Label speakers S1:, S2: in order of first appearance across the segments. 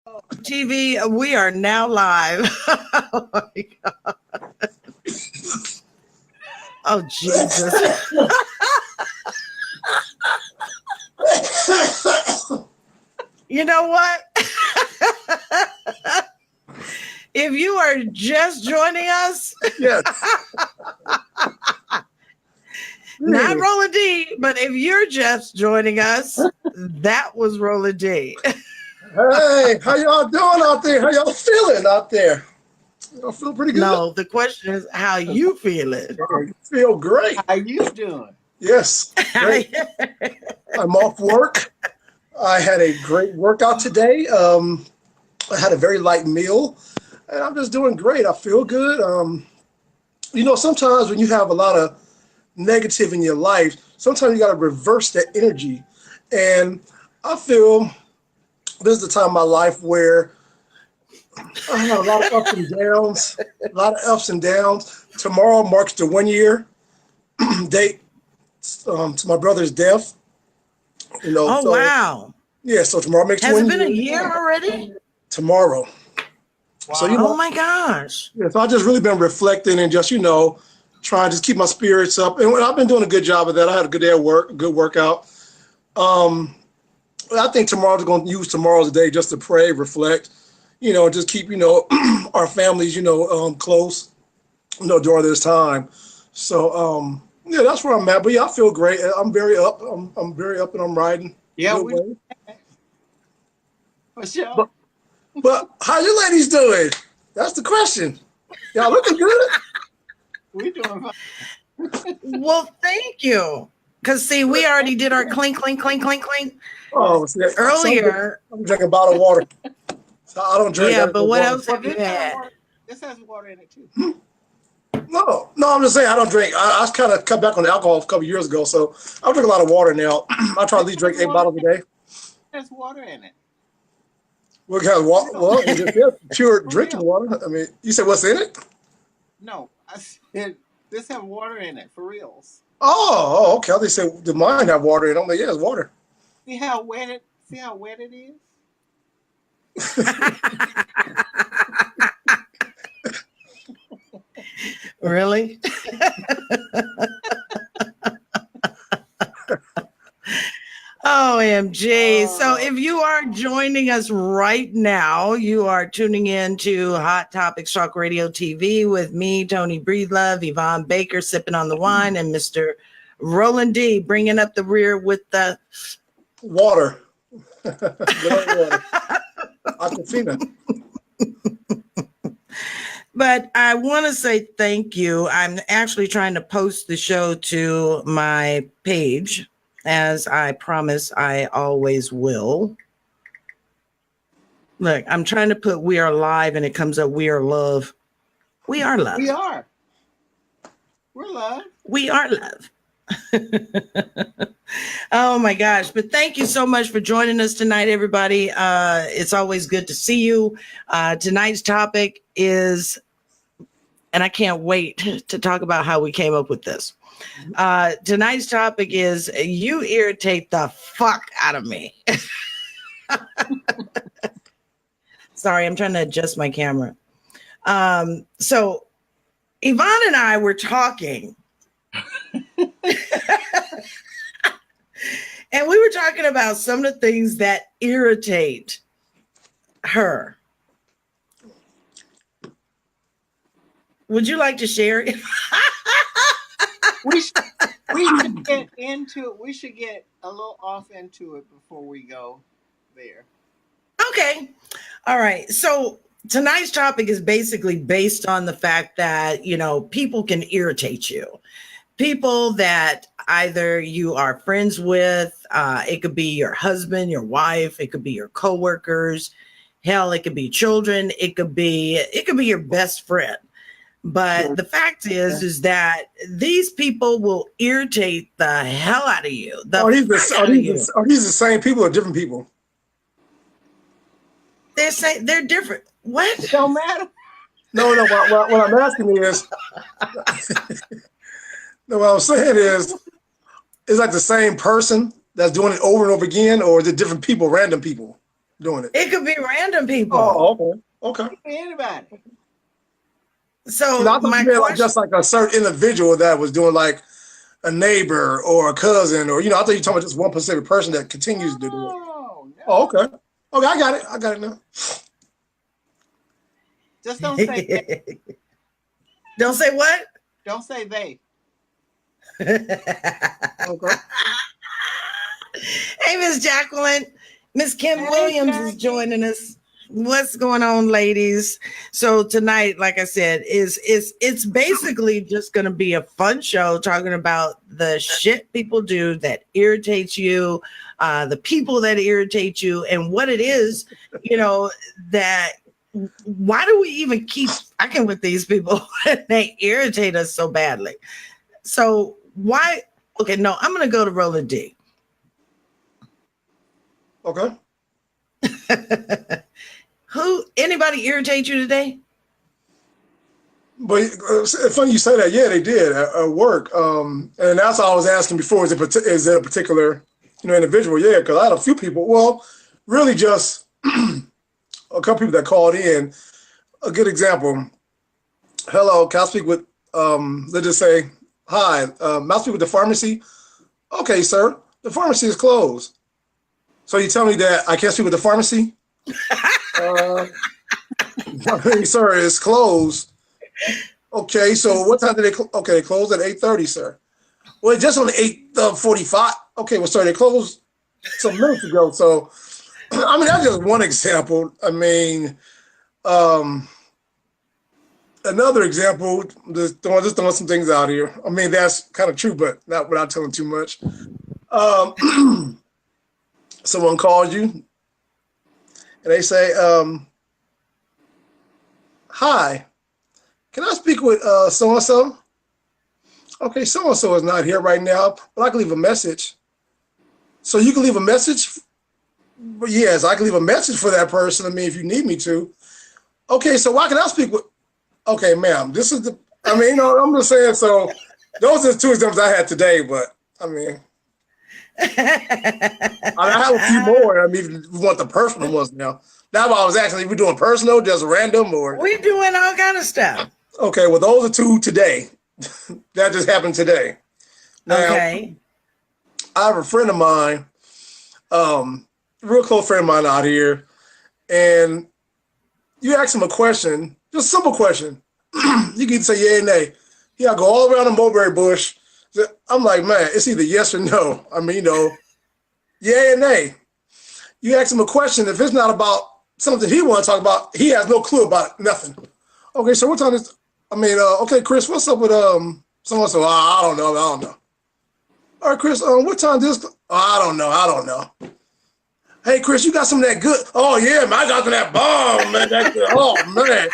S1: TV, we are now live. Oh my God. Oh Jesus. You know what? If you are just joining us,
S2: yes.
S1: Not Rollin D, but if you're just joining us, that was Rollin D.
S2: Hey, how y'all doing out there? How y'all feeling out there? Y'all feel pretty good?
S1: No, the question is how you feeling.
S2: I feel great.
S3: How you doing?
S2: Yes, great. I'm off work. I had a great workout today. I had a very light meal, and I'm just doing great. I feel good. You know, sometimes when you have a lot of negative in your life, sometimes you got to reverse that energy. And I feel this is the time in my life where I had a lot of ups and downs, a lot of ups and downs. Tomorrow marks the 1 year date to my brother's death. You know,
S1: oh,
S2: so,
S1: wow.
S2: Yeah, so tomorrow makes
S1: Has
S2: 1
S1: it been
S2: year.
S1: a year already?
S2: Tomorrow.
S3: Wow.
S2: So, you know,
S1: oh my gosh.
S2: Yeah, so I've just really been reflecting and just, you know, trying to just keep my spirits up. And I've been doing a good job of that. I had a good day at work, a good workout. I think tomorrow's going to use tomorrow's day just to pray, reflect, you know, just keep, you know, our families, you know, close, you know, during this time. So, yeah, that's where I'm at. But yeah, I feel great. I'm very up. I'm very up and I'm riding.
S3: Yeah,
S2: for sure. But how you ladies doing? That's the question. Y'all looking good?
S3: We doing fine.
S1: Well, thank you. Because, see, we already did our clink, clink, clink, clink, clink.
S2: Oh, see,
S1: earlier.
S2: I'm drinking bottled water. So I don't drink.
S1: Yeah, but what else have you had?
S3: This has water in it, too.
S2: No, I'm just saying I don't drink. I kind of cut back on the alcohol a couple years ago, so I drink a lot of water now. I try to at least drink 8 bottles a day.
S3: There's water in it.
S2: What kind of water? Well, it's pure drinking water. I mean, you said what's in it?
S3: No, I said this have water in it, for reals.
S2: Oh, okay. They said the mine have water in it. I'm like, yeah, it's water.
S3: See how wet it is?
S1: Really? OMG. So if you are joining us right now, you are tuning in to Hot Topics Talk Radio TV with me, Toni Breedlove, Yvonne Baker sipping on the wine, and Mr. Rollin D bringing up the rear with the
S2: water. Water. Aquafina.
S1: But I want to say thank you. I'm actually trying to post the show to my page, as I promise I always will. Look, I'm trying to put "We Are Live" and it comes up "We Are Love." We are love.
S3: We are. We're love.
S1: We are love. Oh my gosh. But thank you so much for joining us tonight, everybody. It's always good to see you. Tonight's topic is, and I can't wait to talk about how we came up with this. Tonight's topic is "You irritate the fuck out of me." Sorry, I'm trying to adjust my camera. So Yvonne and I were talking and we were talking about some of the things that irritate her. Would you like to share it?
S3: we should get into it. We should get a little off into it before we go there.
S1: Okay. All right. So tonight's topic is basically based on the fact that, you know, people can irritate you. People that either you are friends with, it could be your husband, your wife, it could be your coworkers, hell, it could be children, it could be your best friend. But the fact is that these people will irritate the hell out of you.
S2: Are these the same people or different people?
S1: They're different. What?
S3: It don't matter.
S2: No. What I'm asking is, no, what I'm saying is like the same person that's doing it over and over again, or is it different people, random people? doing it?
S1: It could be random people.
S2: Oh, okay.
S3: Anybody.
S1: So
S2: I thought
S1: my
S2: you meant like
S1: question,
S2: just like a certain individual that was doing like a neighbor or a cousin, or I thought you were talking about just one specific person that continues to do it.
S3: No.
S2: Oh, okay. Okay, I got it now.
S3: Just don't say they.
S1: don't say what?
S3: Don't say they.
S2: Okay.
S1: Hey, Miss Jacqueline. Miss Kim
S3: Hey,
S1: Williams is
S3: Jackie.
S1: joining us. What's going on, ladies? So tonight, like I said, it's basically just going to be a fun show talking about the shit people do that irritates you, the people that irritate you, and what it is, that why do we even keep fucking with these people? They irritate us so badly. So why? Okay, no, I'm going to go to Rollin D.
S2: Okay.
S1: Anybody irritate you today?
S2: But it's funny you say that. Yeah, they did at work. And that's all I was asking before. Is it a particular individual? Yeah, because I had a few people. Well, really just a couple people that called in. A good example. Hello, can I speak with, let's just say, hi, may I speak with the pharmacy? Okay, sir, the pharmacy is closed. So you tell me that I can't speak with the pharmacy? Sir, it's closed. Okay, so what time did they okay, they closed at 8:30, sir. Well, just on 8:45. Okay, well, sir, they closed some minutes ago. So, that's just one example. Another example, just throwing some things out here. That's kind of true, but not without telling too much. Someone calls you and they say, hi, can I speak with so-and-so? Okay, so-and-so is not here right now, but I can leave a message. So you can leave a message? But yes, I can leave a message for that person, if you need me to. Okay, so why can I speak with? Okay, ma'am, this is I'm just saying, so those are the two examples I had today, but I have a few more. We want the personal ones now. That's why I was asking if we're doing personal, just random, or
S1: we're doing all kind of stuff.
S2: Okay, well, those are two today. That just happened today. Now,
S1: okay.
S2: I have a friend of mine, real close friend of mine out here, and you ask him a question, just a simple question. You can say yeah or nay. He'll go all around the mulberry bush. I'm like, man, it's either yes or no. Yeah or nay. You ask him a question, if it's not about something he wants to talk about, he has no clue about nothing. Okay, so what time is, okay, Chris, what's up with someone? So I don't know. All right, Chris, what time this? I don't know. Hey, Chris, you got some of that good? Oh yeah, man, I got some of that bomb, man. Oh man,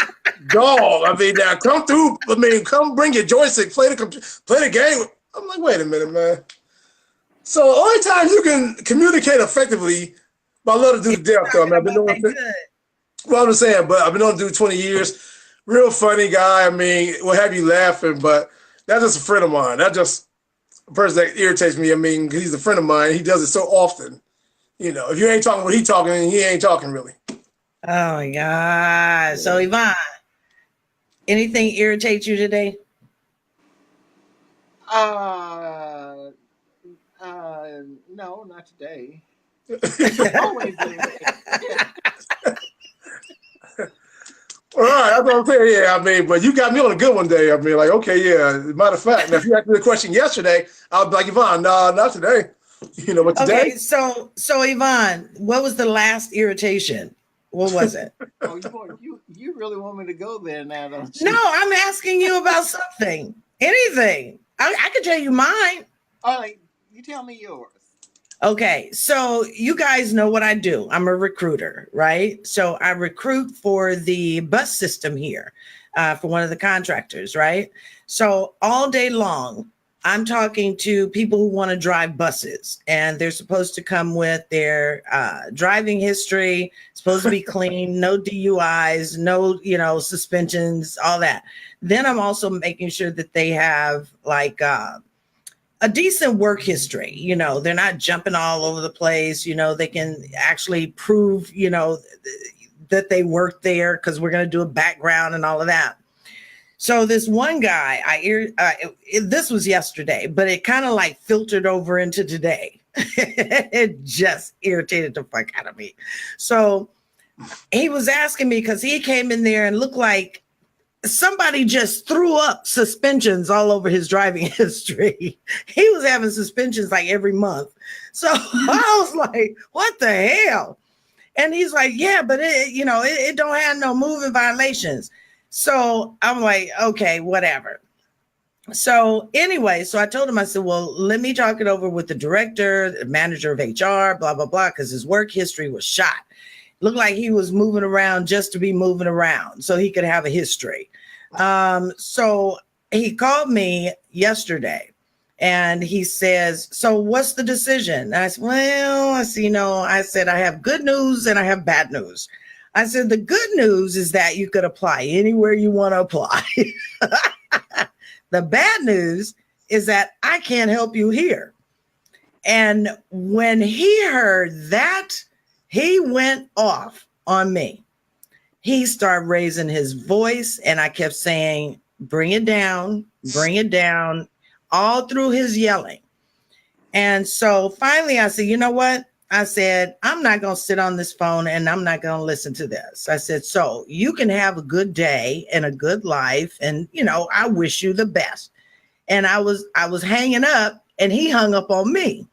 S2: dog. Now come through. Come bring your joystick, play the game. I'm like, wait a minute, man. So the only time you can communicate effectively, but I love to do the death though. I've been doing it. Well, I'm just saying, but I've been on to do 20 years. Real funny guy. Will have you laughing, but that's just a friend of mine. That's just a person that irritates me. He's a friend of mine. He does it so often. If you ain't talking what he talking, he ain't talking really.
S1: Oh my God. So Yvonne, anything irritates you today?
S3: No, not today. Always
S2: All right, that's what I'm saying. Yeah, but you got me on a good one day. Okay, yeah. Matter of fact, now if you asked me the question yesterday, I'll be like, Yvonne, no, not today. But today. Okay,
S1: so Yvonne, what was the last irritation? What was it?
S3: You really want me to go there now, don't you?
S1: No, I'm asking you about something. Anything. I could tell you mine.
S3: All right, you tell me yours.
S1: Okay, so you guys know what I do. I'm a recruiter, right? So I recruit for the bus system here, for one of the contractors, right? So all day long, I'm talking to people who want to drive buses, and they're supposed to come with their driving history, supposed to be clean, no DUIs, no, suspensions, all that. Then I'm also making sure that they have a decent work history. They're not jumping all over the place. They can actually prove, that they worked there, because we're going to do a background and all of that. So this one guy, this was yesterday, but it kind of like filtered over into today. It just irritated the fuck out of me. So he was asking me, because he came in there and looked like somebody just threw up suspensions all over his driving history. He was having suspensions like every month. So I was like, what the hell? And he's like, yeah, but it don't have no moving violations. So I'm like, okay, whatever. So anyway, so I told him, I said, well, let me talk it over with the director, the manager of HR, blah, blah, blah, because his work history was shot. Looked like he was moving around just to be moving around so he could have a history. So he called me yesterday and he says, so what's the decision? And I said, well, I said, I have good news and I have bad news. I said, the good news is that you could apply anywhere you want to apply. The bad news is that I can't help you here. And when he heard that, he went off on me. He started raising his voice, and I kept saying, bring it down, all through his yelling. And so finally I said, you know what? I said, I'm not going to sit on this phone and I'm not going to listen to this. I said, so you can have a good day and a good life. And, I wish you the best. And I was hanging up and he hung up on me.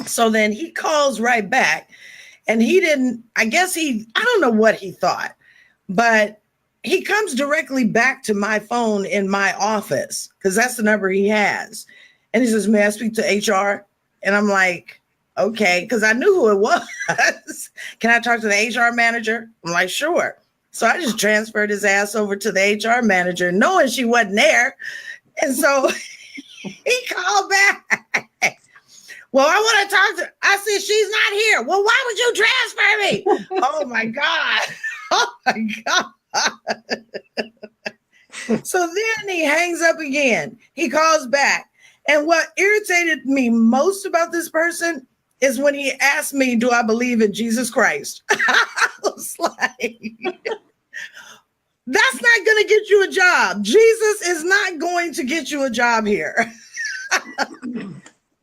S1: So then he calls right back. And I don't know what he thought, but he comes directly back to my phone in my office, because that's the number he has. And he says, may I speak to HR? And I'm like, okay, because I knew who it was. Can I talk to the HR manager? I'm like, sure. So I just transferred his ass over to the HR manager, knowing she wasn't there. And so he called back. Well, I want to talk to her. I said, she's not here. Well, why would you transfer me? Oh my God. Oh my God. So then he hangs up again. He calls back. And what irritated me most about this person is when he asked me, do I believe in Jesus Christ? I was like, that's not going to get you a job. Jesus is not going to get you a job here.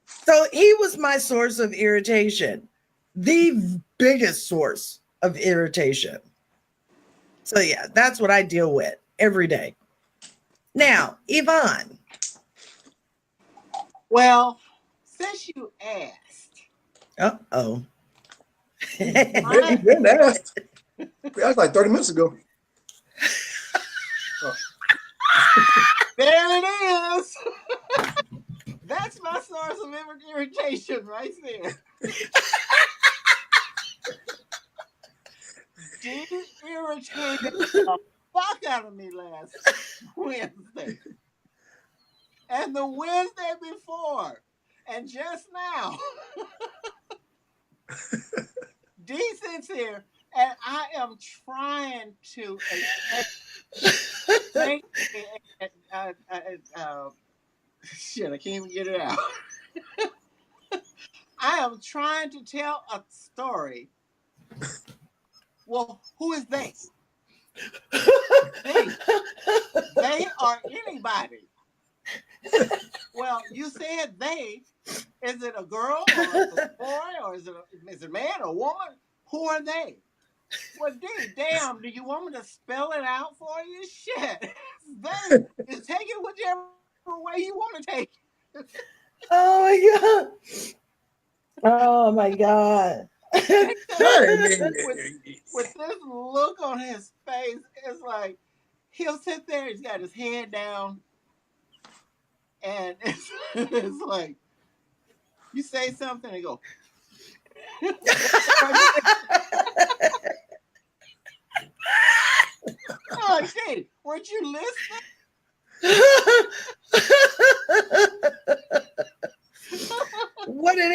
S1: So he was my source of irritation, the biggest source of irritation. So yeah, that's what I deal with every day. Now, Yvonne.
S3: Well, since you asked.
S1: Uh-oh.
S2: You didn't ask. We asked like 30 minutes ago. Oh.
S3: There it is. That's my source of irritation right there. She irritated the fuck out of me last Wednesday. And the Wednesday before. And just now. Decent's here. And I am trying to shit, I can't even get it out. I am trying to tell a story. Well, who is they? They are anybody. Well, you said they. Is it a girl or a boy or is it a man or a woman? Who are they? Well, damn, do you want me to spell it out for you? Shit. They is take it whichever way you want to take it.
S1: Oh my God. Oh my God.
S3: with this look on his face, it's like he'll sit there, he's got his head down, and it's like you say something and go. Oh, shit, weren't you listening?
S1: What it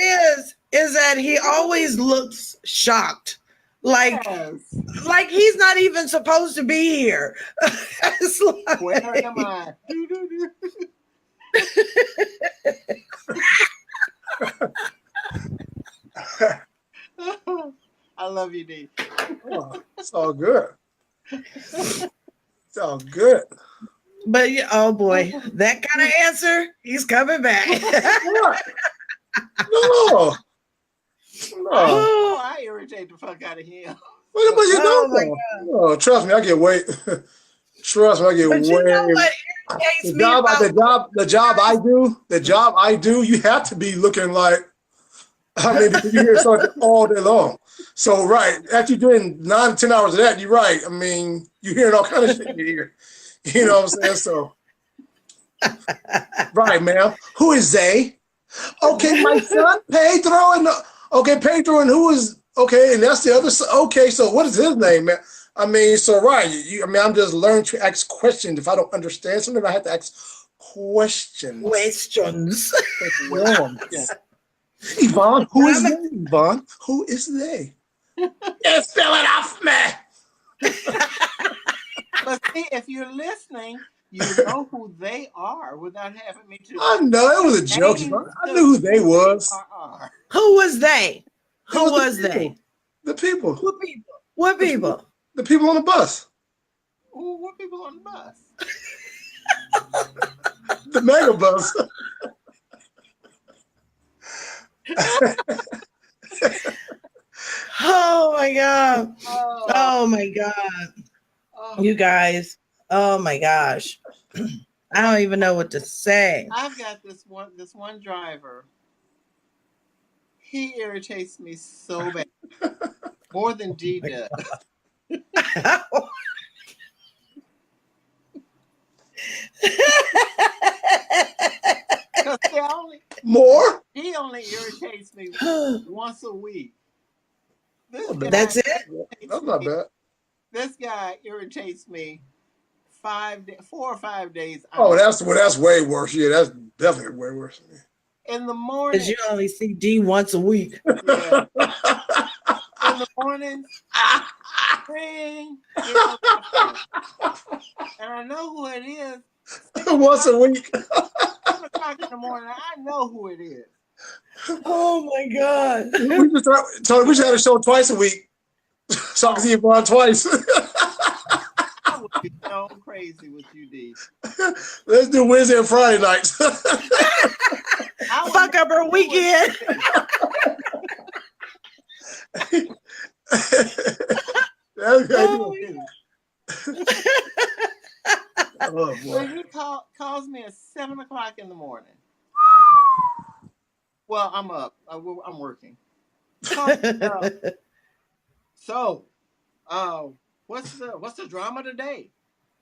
S1: is that he always looks shocked. Like he's not even supposed to be here. It's like,
S3: where am I? I love you, D.
S2: Oh, it's all good. It's all good.
S1: But oh boy, that kind of answer, he's coming back.
S2: What? No.
S3: Oh, I irritate the fuck out of him.
S2: What you
S1: Oh
S2: doing?
S1: my God.
S2: Oh, trust me, I get way. Trust me, I get
S1: But
S2: way.
S1: you know what irritates me about
S2: The job I do, you have to be looking like. I mean, because you hear something all day long. So, right, after you're doing 9 to 10 hours of that, you're right. I mean, you're hearing all kind of shit in your ear. You know what I'm saying? So, right, ma'am. Who is they? Okay, my son, Pedro. And okay, Pedro, and who is, okay, and that's the other son. Okay, so what is his name, man? I mean, so, right. I mean, I'm just learning to ask questions. If I don't understand something, I have to ask questions.
S1: questions.
S2: Yvonne, who is they? Yvonne, who is they? Yeah, spell it out for me.
S3: But see, if you're listening, you know who they are without having me to.
S2: I know it was a joke. Yvonne. I knew who they was.
S1: Who was they? Who was they?
S2: The people.
S1: What people? What people?
S2: The people on the bus.
S3: Ooh, what people on the bus?
S2: The mega bus.
S1: Oh my God.
S3: Oh,
S1: Oh my God.
S3: oh.
S1: You guys. Oh my gosh. I don't even know what to say.
S3: I've got this one driver. He irritates me so bad. More than D does.
S2: More?
S3: He only irritates me once a week.
S1: That's it?
S2: That's not bad.
S3: This guy irritates me 4 or 5 days.
S2: Oh, that's way worse. Yeah, that's definitely way worse.
S3: In the morning.
S1: Because you only see D once a week.
S3: Yeah. In the morning, ring, and I know who it is.
S2: Once a week.
S3: 7 o'clock in the morning, I know who it is.
S1: Oh my God.
S2: We just had a show twice a week. So I can see Yvonne twice.
S3: I would be so crazy with you, D.
S2: Let's do Wednesday and Friday nights.
S1: Fuck up her weekend.
S2: Oh, boy.
S3: When he calls me at 7 o'clock in the morning. Well, I'm up. I'm working. So, what's the drama today?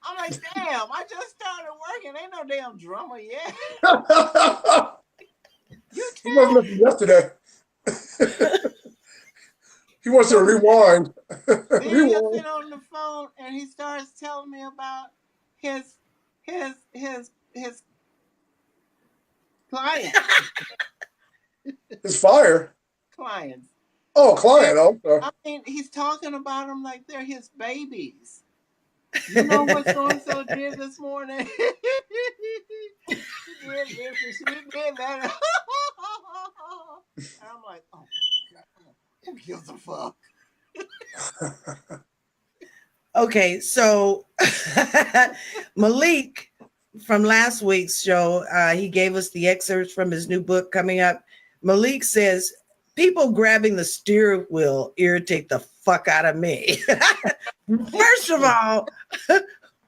S3: I'm like, damn, I just started working. Ain't no damn drama yet.
S2: He must have listened yesterday. He wants to rewind.
S3: Then he gets on the phone and he starts telling me about his client.
S2: His fire.
S3: Clients.
S2: Oh, client. Okay.
S3: I mean, he's talking about them like they're his babies. You know what so-and-so did this morning? She did this and she did that. And I'm like, oh, God, who gives a fuck?
S1: Okay, so Malik from last week's show, he gave us the excerpts from his new book coming up. Malik says, people grabbing the steering wheel irritate the fuck out of me. First of all,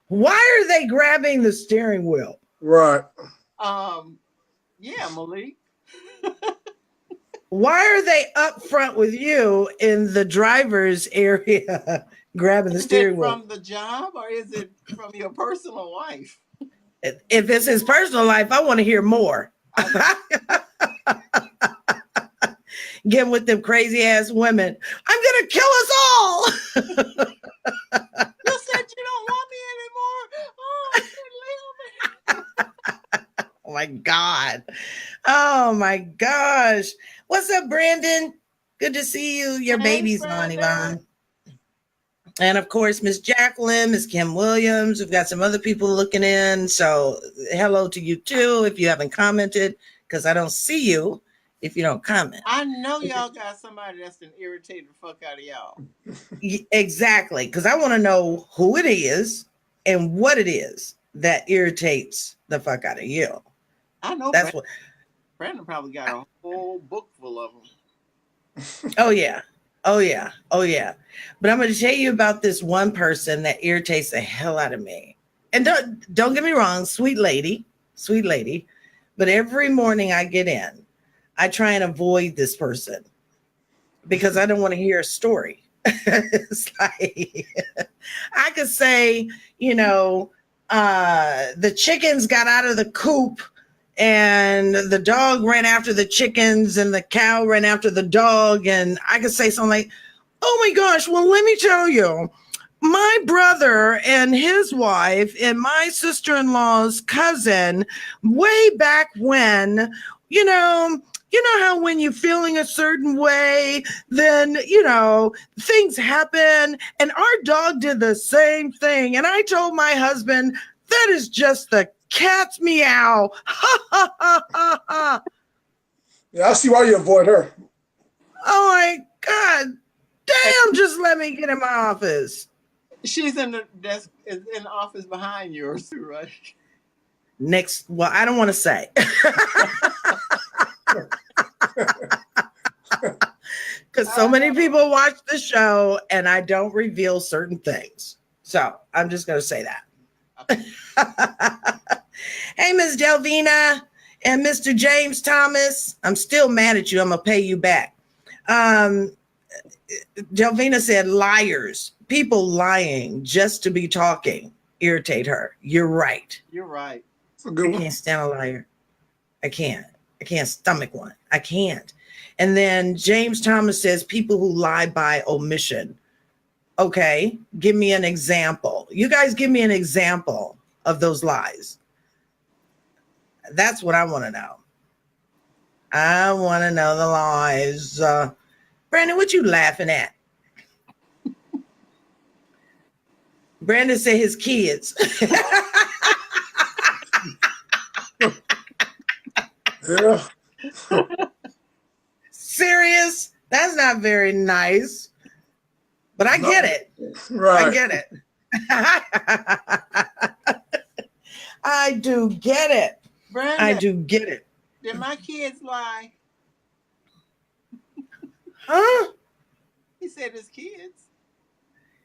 S1: why are they grabbing the steering wheel?
S2: Right.
S3: Yeah, Malik.
S1: Why are they up front with you in the driver's area grabbing the steering wheel?
S3: From the job or is it from your personal life?
S1: If it's his personal life, I want to hear more. Get with them crazy ass women. I'm gonna kill us all.
S3: You said you don't want me anymore. Oh, leave me.
S1: Oh my God. Oh my gosh. What's up, Brandon? Good to see you. Your baby's on, Yvonne. And of course, Miss Jacqueline, Miss Kim Williams. We've got some other people looking in. So hello to you too. If you haven't commented, because I don't see you if you don't comment.
S3: I know y'all got somebody that's been irritated the fuck out of y'all.
S1: Exactly, because I want to know who it is and what it is that irritates the fuck out of you.
S3: I know
S1: That's
S3: Brandon probably got a whole book full of them.
S1: Oh yeah. But I'm going to tell you about this one person that irritates the hell out of me. And don't get me wrong, sweet lady. But every morning I get in, I try and avoid this person because I don't want to hear a story. It's like I could say, the chickens got out of the coop and the dog ran after the chickens and the cow ran after the dog. And I could say something like, oh my gosh, well, let me tell you, my brother and his wife and my sister-in-law's cousin, way back when, you know how when you're feeling a certain way, then, things happen. And our dog did the same thing. And I told my husband, that is just the cat's meow. Ha, ha, ha, ha, ha.
S2: Yeah, I see why you avoid her.
S1: Oh my God. Damn, just let me get in my office.
S3: She's in the desk, in the office behind yours too, right?
S1: Next, well, I don't want to say. Because so many people watch the show and I don't reveal certain things. So I'm just going to say that. Okay. Hey, Ms. Delvina and Mr. James Thomas, I'm still mad at you. I'm going to pay you back. Delvina said liars, people lying just to be talking, irritate her. You're right.
S3: I
S1: can't stand a liar. I can't stomach one. I can't. And then James Thomas says people who lie by omission. Okay, give me an example. You guys give me an example of those lies. That's what I want to know. I want to know the lies. Brandon, what you laughing at? Brandon said his kids.
S2: Yeah.
S1: Serious? That's not very nice. But I get it.
S2: Right.
S1: I get it. I do get it.
S3: Brandon,
S1: I do get it.
S3: did my kids lie?
S1: Huh?
S3: He said his kids.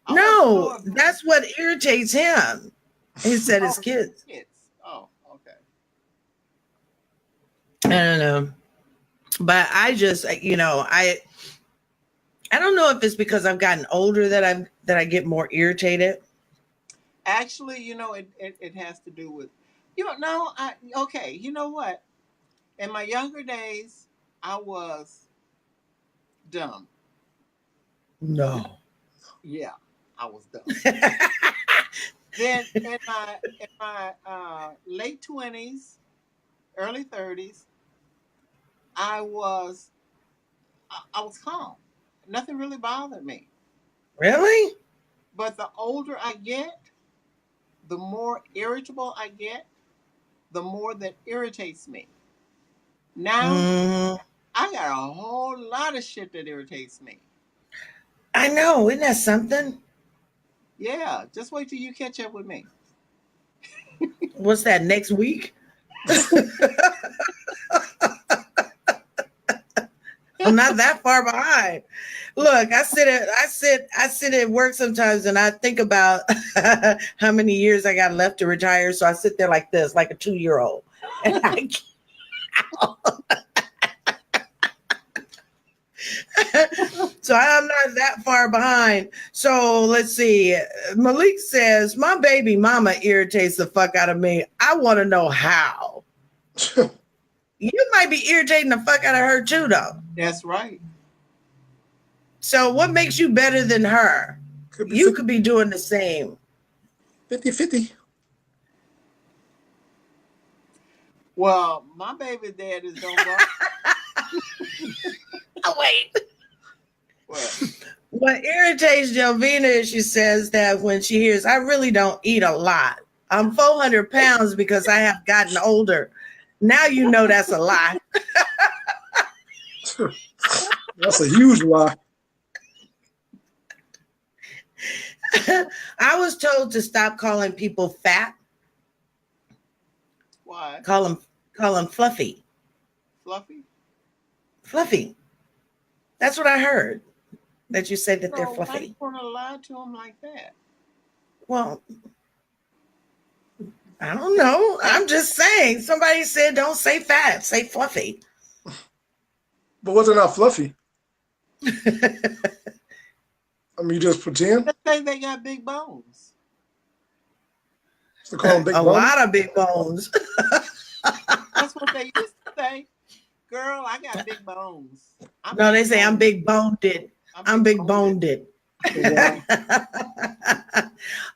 S1: No, that's what irritates him. He said his kids.
S3: Oh, okay.
S1: I don't know. But I just, I don't know if it's because I've gotten older that I get more irritated.
S3: Actually, it has to do with, okay, you know what? In my younger days, I was dumb.
S1: No.
S3: Yeah, I was dumb. Then in my late 20s, early 30s, I was calm. Nothing really bothered me.
S1: Really?
S3: But the older I get, the more irritable I get, the more that irritates me. Now, I got a whole lot of shit that irritates me.
S1: I know. Isn't that something?
S3: Yeah, just wait till you catch up with me.
S1: What's that, next week? I'm not that far behind. Look, I sit at work sometimes and I think about how many years I got left to retire. So I sit there like this, like a 2-year-old. And I so I'm not that far behind. So let's see. Malik says, my baby mama irritates the fuck out of me. I want to know how. You might be irritating the fuck out of her too, though.
S3: That's right.
S1: So what makes you better than her? You could be doing the same.
S2: 50-50.
S3: Well, my baby daddies don't go.
S1: Oh, wait. What irritates Delvina is she says that when she hears, I really don't eat a lot. I'm 400 pounds because I have gotten older. Now you know that's a lie.
S2: That's a huge lie.
S1: I was told to stop calling people fat.
S3: Why?
S1: Call them fluffy.
S3: Fluffy?
S1: Fluffy. That's what I heard. That you say that they're
S3: Why do
S1: fluffy.
S3: you want to lie to them like that?
S1: Well, I don't know. I'm just saying. Somebody said don't say fat, say fluffy.
S2: But what, they're not fluffy? I mean, you just pretend?
S3: Let's say they got big bones.
S2: So call them big
S1: A
S2: bones?
S1: lot of big bones.
S3: That's what they used to say. Girl, I got big bones.
S1: No, they say I'm big boned. I'm big boned.
S2: Wow.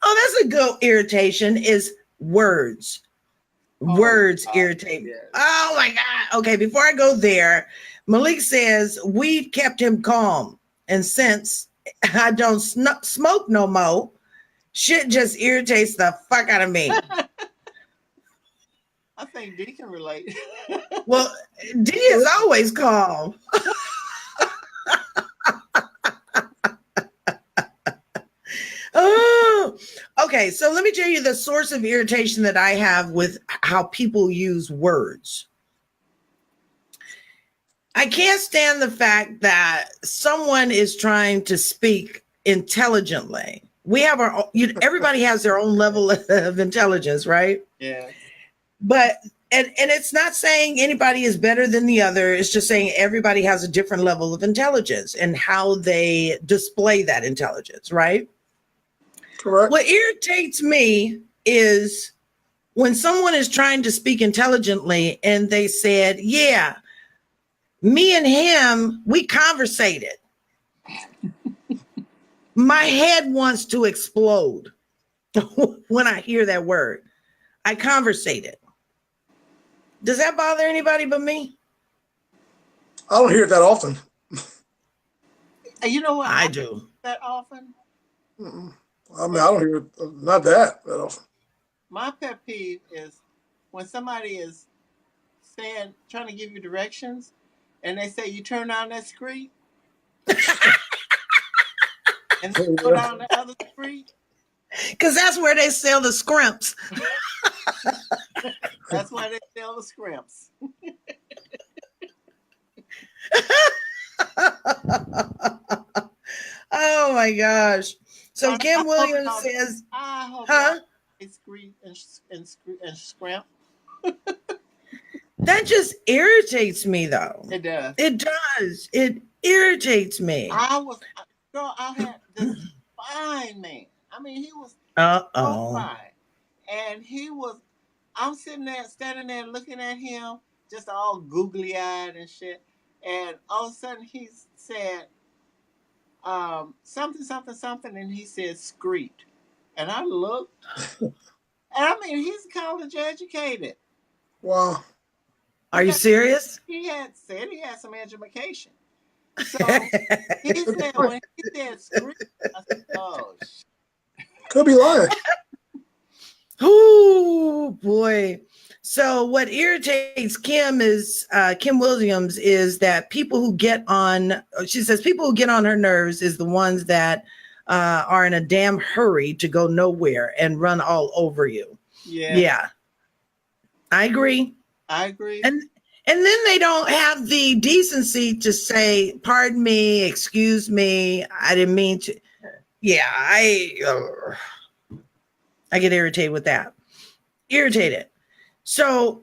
S1: Oh, that's a good irritation is words. Words irritate me.
S3: yes.
S1: Oh my God. Okay, before I go there, Malik says we've kept him calm. And since I don't smoke no more, shit just irritates the fuck out of me.
S3: I think D can relate.
S1: Well, D is always calm. Oh, okay. So let me tell you the source of irritation that I have with how people use words. I can't stand the fact that someone is trying to speak intelligently. We have everybody has their own level of intelligence, right?
S3: Yeah.
S1: But and it's not saying anybody is better than the other. It's just saying everybody has a different level of intelligence and how they display that intelligence, right?
S2: Correct.
S1: What irritates me is when someone is trying to speak intelligently and they said, yeah, me and him, we conversated. My head wants to explode when I hear that word. I conversated. Does that bother anybody but me?
S2: I don't hear it that often.
S3: You know what?
S1: I do.
S3: That often?
S2: Mm-mm. I mean, I don't hear it, not that often.
S3: My pet peeve is when somebody is trying to give you directions, and they say you turn down that street, and then go down the other street.
S1: Because that's where they sell the scrimps.
S3: That's why they sell the scrimps.
S1: Oh my gosh. So Kim Williams says,
S3: I hope it's scream and scrimp.
S1: That just irritates me though.
S3: It does.
S1: It does. It irritates me.
S3: I had this fine man. I mean, he was so fine. And I'm standing there looking at him, just all googly eyed and shit. And all of a sudden he said, something, and he said, screet. And I looked, and I mean, he's college educated.
S2: Wow.
S1: Are you serious?
S3: He had some education. So he said, when he said screet, I said, oh, shit.
S2: Could be lying.
S1: Oh boy. So what irritates Kim Williams is that people who get on, she says people who get on her nerves is the ones that are in a damn hurry to go nowhere and run all over you. Yeah. I agree. And then they don't have the decency to say, pardon me, excuse me, I didn't mean to. Yeah, I get irritated with that. Irritated. So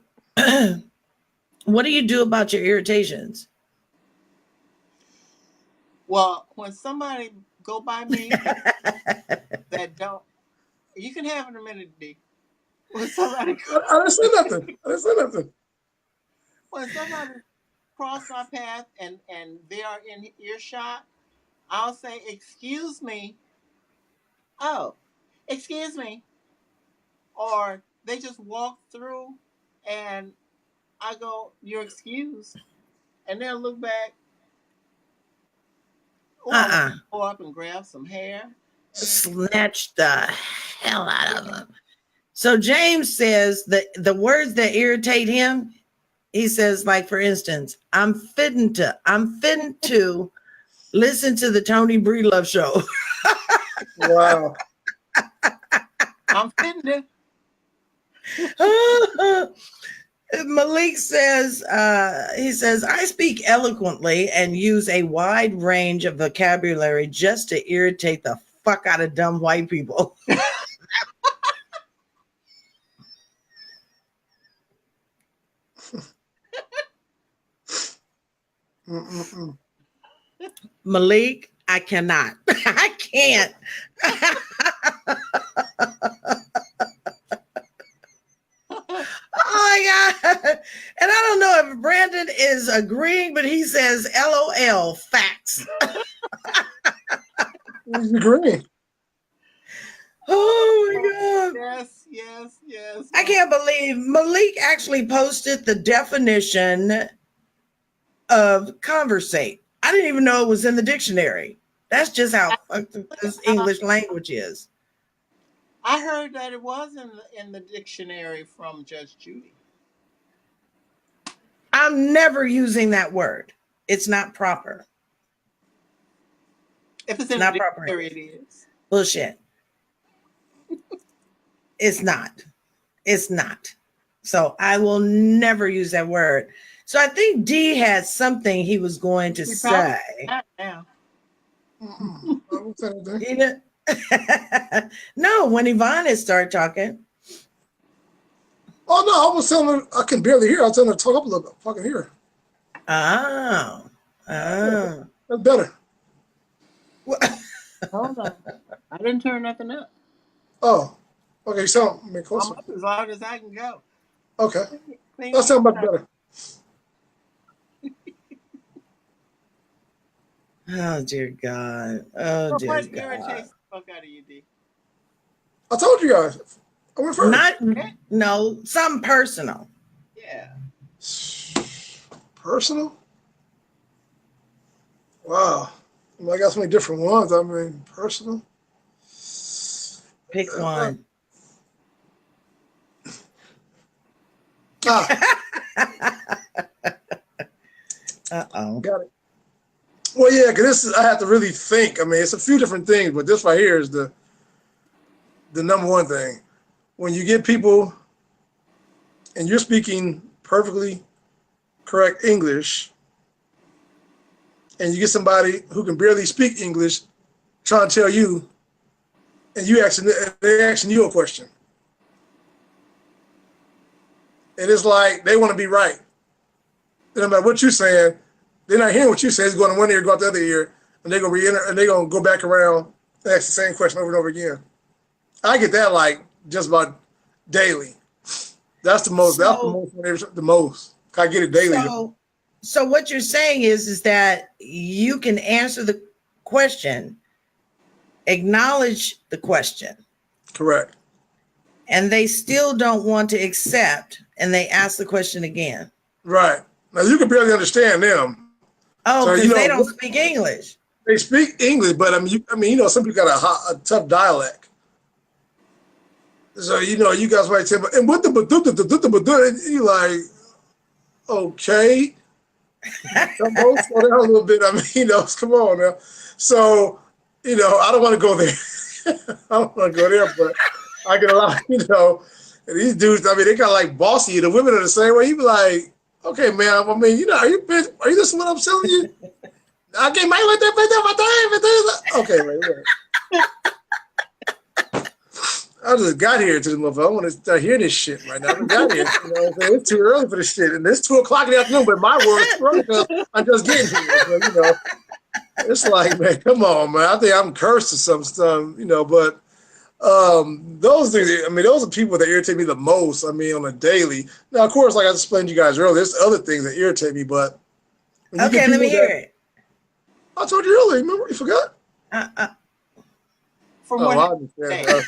S1: what do you do about your irritations?
S3: Well, when somebody go by me that don't, you can have it in a minute, D. When somebody
S2: I didn't say nothing.
S3: When somebody cross my path and they are in earshot, I'll say, excuse me. Oh, excuse me. Or they just walk through and I go, you're excused. And they'll look back. I'll go up and grab some hair.
S1: Snatch the hell out of them. So James says that the words that irritate him He says, like, for instance, I'm fitting to listen to the Toni Breedlove show.
S2: Wow.
S3: I'm fitting
S1: Malik says, he says, I speak eloquently and use a wide range of vocabulary just to irritate the fuck out of dumb white people. Malik, I cannot. I can't. Oh my God. And I don't know if Brandon is agreeing, but he says LOL, facts.
S2: He's agreeing.
S1: Oh my God.
S3: Yes.
S1: I can't believe Malik actually posted the definition of conversate. I didn't even know it was in the dictionary. That's just how fucked up this English language is.
S3: I heard that it was in the dictionary from Judge Judy.
S1: I'm never using that word. It's not proper.
S3: If it's in the dictionary, it is.
S1: Bullshit. It's not. It's not. So I will never use that word. So I think D had something he was going to say.
S3: Yeah.
S1: No, when Yvonne had started talking.
S2: Oh no, I was telling her I can barely hear. I was telling her to talk up a little bit. I can hear.
S1: Oh.
S2: That's better.
S3: Hold on. I didn't turn nothing up.
S2: Oh. Okay, you sound me closer.
S3: I'm up as loud as I can go.
S2: Okay. That sounds much better.
S1: Oh dear God. Oh dear
S3: What
S1: God.
S3: irritates the fuck out of you, D?
S2: I told you guys. I went first.
S1: No, something personal.
S3: Yeah.
S2: Personal? Wow. Well, I got so many different ones. I mean, personal.
S1: Pick one. Uh-oh.
S2: Got it. Well, yeah, because I have to really think. I mean, it's a few different things, but this right here is the number one thing. When you get people and you're speaking perfectly correct English, and you get somebody who can barely speak English trying to tell you, and they're asking you a question. And it's like they want to be right. No matter what you're saying, they're not hearing what you say. It's going to one ear, go out the other ear, and they're going to go back around and ask the same question over and over again. I get that like just about daily. That's the most. The most. I get it daily.
S1: So what you're saying is that you can answer the question, acknowledge the question.
S2: Correct.
S1: And they still don't want to accept, and they ask the question again.
S2: Right. Now you can barely understand them.
S1: Oh, because they don't speak English.
S2: They speak English, but some people got a tough dialect. So you guys might say, and what the you like, okay. Slow down a little bit. I mean, come on now. So, I don't want to go there. I don't want to go there, but I get a lot, and these dudes, I mean, they kind of like bossy. The women are the same way. You be like, okay, man, I mean, are you listening to what I'm telling you? I can't make like that. Okay, wait. I just got here to the motherfucker. I want to start hearing this shit right now. I just got here. It's too early for this shit. And it's 2:00 in the afternoon, but my work, I'm just getting here. So, it's like, man, come on, man. I think I'm cursed or some stuff, but those things, I mean, those are people that irritate me the most, I mean, on a daily. Now, of course, like I explained to you guys earlier, there's other things that irritate me, but.
S1: Okay, let me hear it.
S2: I told you earlier, remember? You forgot?
S3: From what
S2: I understand.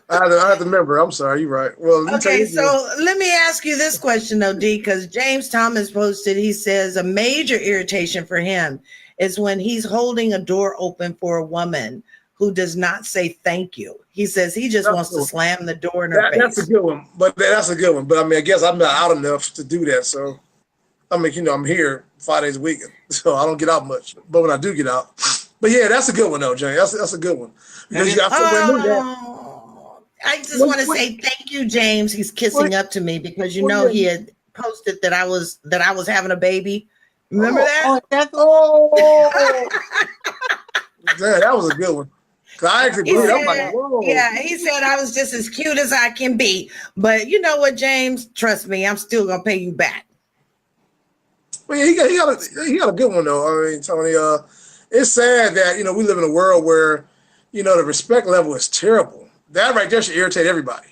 S2: I have to remember. I'm sorry. You're right. Well,
S1: okay, so let me ask you this question, though, D, because James Thomas posted, he says a major irritation for him is when he's holding a door open for a woman who does not say thank you. He says he just wants to slam the door in her face.
S2: That's a good one. But that's a good one. But I mean, I guess I'm not out enough to do that. So, I mean, you know, I'm here 5 days a week, so I don't get out much. But when I do get out, but yeah, that's a good one though, Jane. That's a good one. Because you got
S1: I just want to say thank you, James. He's kissing up to me because you know he had posted that I was having a baby. Remember that?
S2: Yeah, that was a good one. I actually believe I'm like, whoa.
S1: Yeah, he said I was just as cute as I can be. But you know what, James? Trust me, I'm still gonna pay you back.
S2: Well, yeah, he got a good one though. I mean, Tony, it's sad that, you know, we live in a world where, you know, the respect level is terrible. That right there should irritate everybody.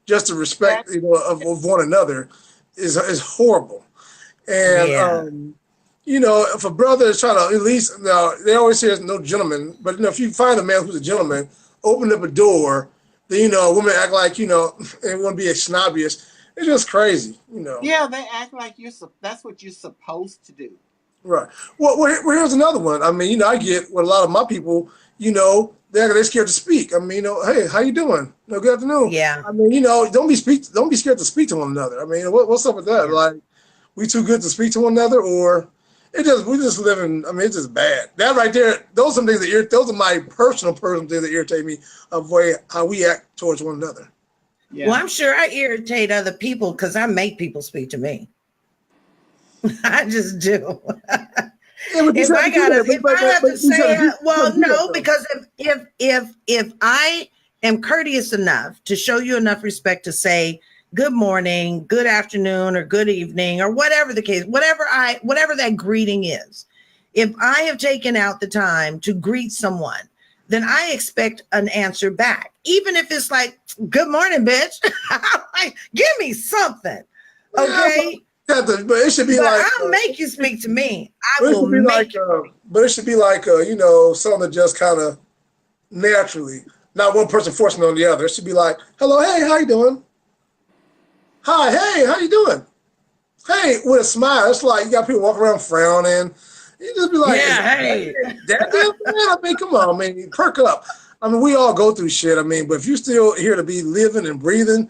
S2: Just the respect, you know, of one another is horrible. And you know, if a brother is trying to at least, now they always say there's no gentleman, but you know, if you find a man who's a gentleman, open up a door, then, you know, women act like, you know, they want to be snobbiest. It's just crazy, you know.
S3: Yeah, they act like that's what you're supposed to do.
S2: Right. Well, here's another one. I mean, you know, I get what a lot of my people, you know, they're scared to speak. I mean, you know, hey, how you doing? No, good afternoon.
S1: Yeah.
S2: I mean, you know, don't be scared to speak to one another. I mean, what's up with that? Like, we too good to speak to one another, or we just live in, I mean, it's just bad. That right there, those are some things that those are my personal things that irritate me of how we act towards one another.
S1: Yeah. Well, I'm sure I irritate other people because I make people speak to me. I just do. If I have to say it, well, no, because if I am courteous enough to show you enough respect to say good morning, good afternoon, or good evening, or whatever the case, whatever that greeting is, if I have taken out the time to greet someone, then I expect an answer back, even if it's like, good morning, bitch. Like, give me something. Okay.
S2: Yeah, but it should be like,
S1: I'll make you speak to me. I will make you.
S2: But it should be like, you know, something that just kind of naturally, not one person forcing on the other. It should be like, hello, hey, how you doing? Hi, hey, how you doing? Hey, with a smile. It's like you got people walking around frowning. You just be like,
S1: yeah, hey.
S2: I mean, come on, I mean, perk up. I mean, we all go through shit. I mean, but if you're still here to be living and breathing,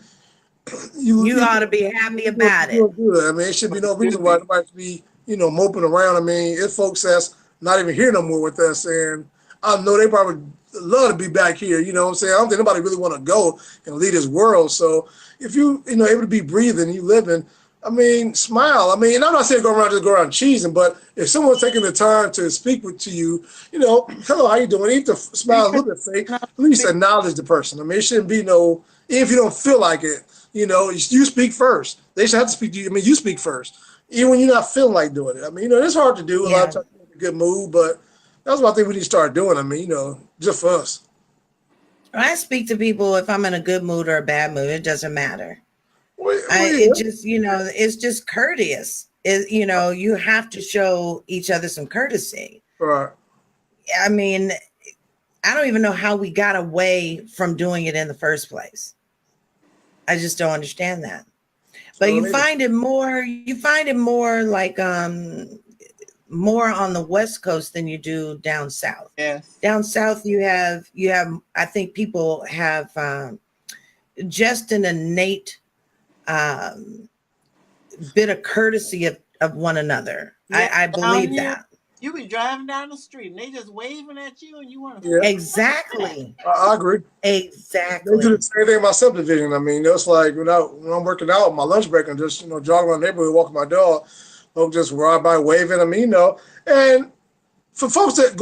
S2: you
S1: ought to be happy about it.
S2: Good. I mean, it should be no reason why nobody should be, you know, moping around. I mean, if folks that's not even here no more with us, and I know they probably love to be back here. You know what I'm saying? I don't think nobody really want to go and leave this world. So if you know, able to be breathing, you living, I mean, smile. I mean, and I'm not saying go around cheesing, but if someone's taking the time to speak to you, you know, hello, how you doing? Even if the smile a little bit fake, at least acknowledge the person. I mean, it shouldn't be no, if you don't feel like it, you know, you speak first. They should have to speak to you. I mean, you speak first, even when you're not feeling like doing it. I mean, you know, it's hard to do. A lot of times in a good mood, but that's what I think we need to start doing. I mean, you know, just for us.
S1: I speak to people if I'm in a good mood or a bad mood. It doesn't matter.
S2: It
S1: just, you know, it's just courteous. You know, you have to show each other some courtesy.
S2: Right.
S1: I mean, I don't even know how we got away from doing it in the first place. I just don't understand that. But you find it more like more on the West Coast than you do down south.
S3: Yes.
S1: Down south you have I think people have just an innate bit of courtesy of one another. Yeah, I believe that.
S3: You be driving down the street and they just waving at you and you want to.
S2: Yeah.
S1: Exactly.
S2: I agree.
S1: Exactly.
S2: They do the same thing in my subdivision. I mean, it's like when I'm working out, my lunch break, and just, you know, jogging around the neighborhood, walking my dog, folks just ride by waving. I mean, you know, and for folks that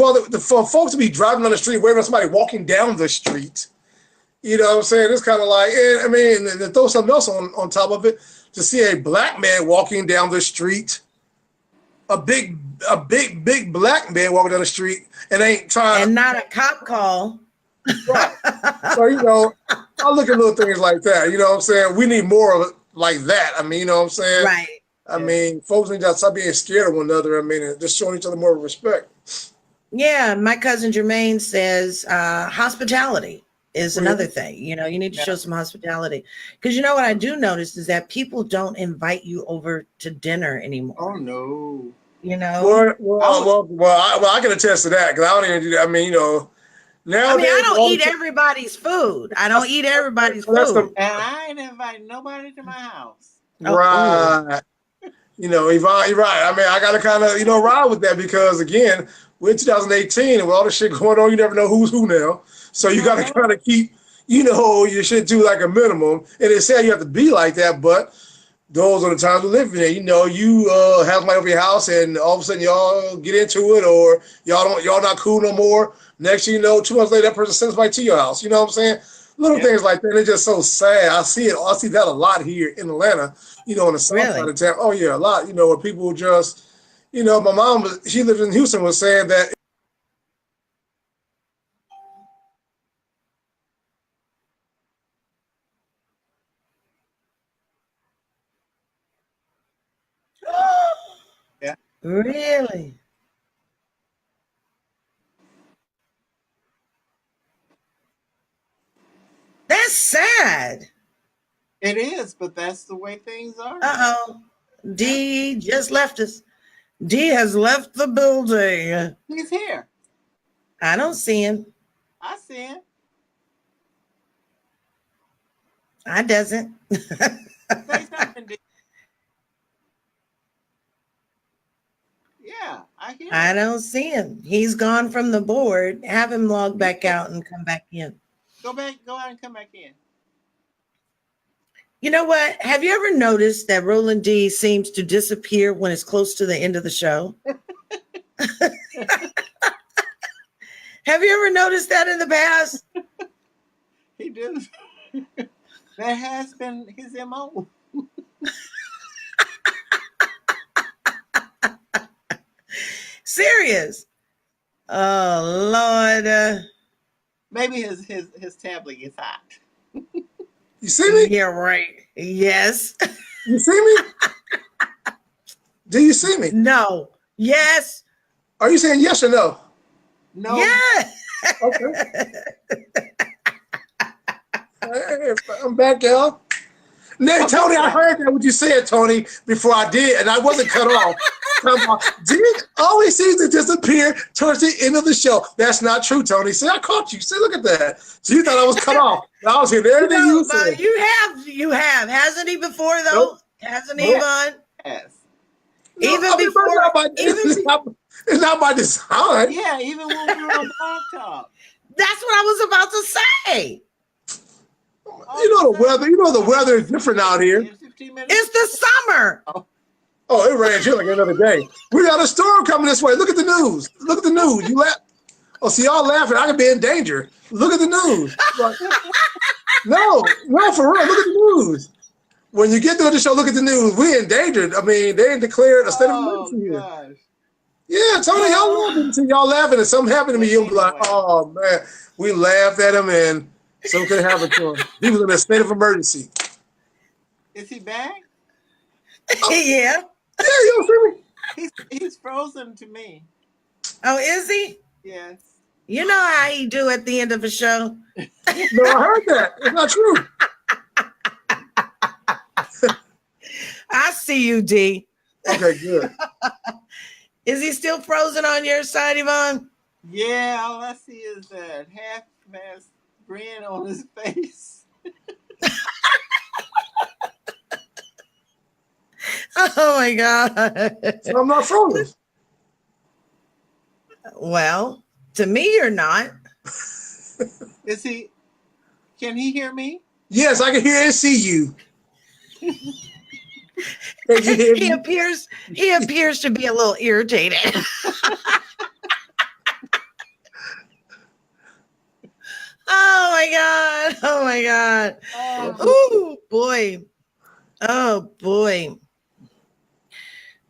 S2: for folks to be driving down the street waving at somebody walking down the street, you know what I'm saying? It's kind of like, I mean, and to throw something else on top of it, to see a black man walking down the street, a big black man walking down the street and ain't trying,
S1: and not a cop call.
S2: Right. So, you know, I look at little things like that. You know what I'm saying? We need more of it like that. I mean, you know what I'm saying?
S1: Right.
S2: I mean, folks need to stop being scared of one another. I mean, and just showing each other more respect.
S1: Yeah, my cousin Germaine says hospitality is another thing. You know, you need to show some hospitality. Because you know what I do notice is that people don't invite you over to dinner anymore.
S3: Oh, no.
S1: You know?
S2: Well, I can attest to that because I don't even do that. I mean, you know, Nowadays,
S1: I don't eat everybody's food. I don't eat everybody's food.
S3: And I ain't inviting nobody to my house.
S2: Right. You know, Yvonne, you're right. I mean, I got to kind of, ride with that because, again, we're in 2018 and with all the shit going on, you never know who's who now. So you got to kind of keep, your shit to like a minimum. And they say you have to be like that, but those are the times we live in. You have somebody over your house and all of a sudden y'all get into it or y'all not cool no more. Next thing you know, 2 months later, that person sends somebody to your house. You know what I'm saying? Little things like that. They're just so sad. I see that a lot here in Atlanta, in the south side of town. Oh, yeah, a lot, where people just, my mom, she lived in Houston, was saying that.
S3: Yeah.
S1: Really? That's sad.
S3: It is, but that's the way things are.
S1: Uh-oh. D just left us. D has left the building.
S3: He's here.
S1: I don't see him.
S3: I see him.
S1: I doesn't.
S3: Say something, D. Yeah, I hear him.
S1: I don't see him. He's gone from the board. Have him log back out and come back in.
S3: Go out and come back in.
S1: You know what? Have you ever noticed that Rollin D seems to disappear when it's close to the end of the show? Have you ever noticed that in the past?
S3: He does. That has been his MO.
S1: Serious. Oh, Lord.
S3: Maybe his tablet gets hot.
S2: You see me?
S1: Yeah, right. Yes.
S2: You see me? Do you see me?
S1: No. Yes.
S2: Are you saying yes or no?
S3: No.
S1: Yeah.
S2: Okay. Hey, I'm back, y'all. Now, Toni, I heard that what you said, Toni, before I did, and I wasn't cut off. D always seems to disappear towards the end of the show. That's not true, Toni. See, I caught you. See, look at that. So you thought I was cut off. I was hearing everything you said.
S1: You have. Hasn't he before, though?
S2: Nope.
S1: Hasn't he, Yvonne?
S3: Yes.
S1: Even before.
S2: It's not by design.
S3: Yeah, even when we were on Blog Talk.
S1: That's what I was about to say.
S2: The weather is different out here.
S1: It's the summer.
S2: Oh, it rains here like another day. We got a storm coming this way. Look at the news. Look at the news. You laugh. Oh, see, y'all laughing. I could be in danger. Look at the news. Like, no, for real. Look at the news. When you get through the show, look at the news. We endangered. I mean, they ain't declared a state of emergency here. Gosh. Yeah, Toni, y'all laughing until y'all laughing and something happened to me. You'll be like, oh, man. We laughed at him and something could happen to him. He was in a state of emergency.
S3: Is he back?
S1: Oh. Yeah.
S2: Yeah, you don't see
S3: me? He's frozen to me.
S1: Oh, is he?
S3: Yes.
S1: You know how he do at the end of a show?
S2: No, I heard that. It's not true.
S1: I see you, D.
S2: Okay, good.
S1: Is he still frozen on your side, Yvonne?
S3: Yeah, all I see is that half-mast grin on his face.
S1: Oh my God.
S2: So I'm not frozen.
S1: Well, to me, you're not.
S3: Is he? Can he hear me?
S2: Yes, I can hear and see you.
S1: He appears to be a little irritated. Oh my God. Oh my God. Oh boy. Oh boy.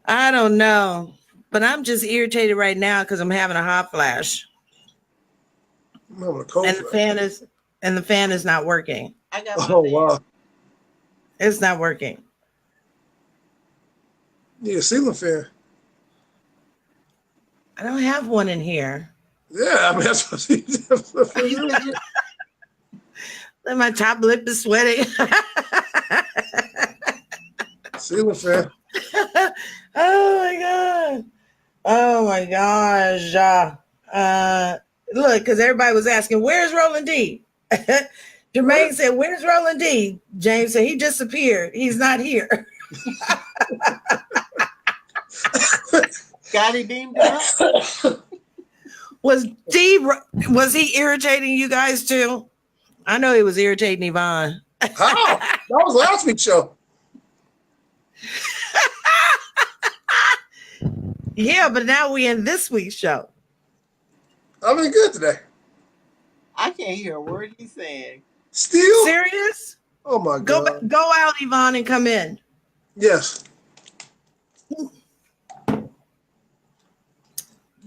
S1: I don't know. But I'm just irritated right now because I'm having a hot flash.
S2: I'm having a cold
S1: and the fan is not working.
S3: I got
S2: wow.
S1: It's not working.
S2: Yeah, ceiling fan.
S1: I don't have one in here.
S2: Yeah, I mean that's what she
S1: My top lip is sweating.
S2: Ceiling fan.
S1: Oh my God. Oh my gosh. Look, because everybody was asking, where's Rollin D? Germaine said, where's Rollin D? James said, he disappeared. He's not here.
S3: Got he beamed up?
S1: Was he irritating you guys too? I know he was irritating Yvonne.
S2: How? That was last week's show.
S1: Yeah, but now we in this week's show.
S2: I've been good today.
S3: I can't hear a word he's saying.
S2: Still?
S1: Serious?
S2: Oh my God.
S1: Go out, Yvonne, and come in.
S2: Yes.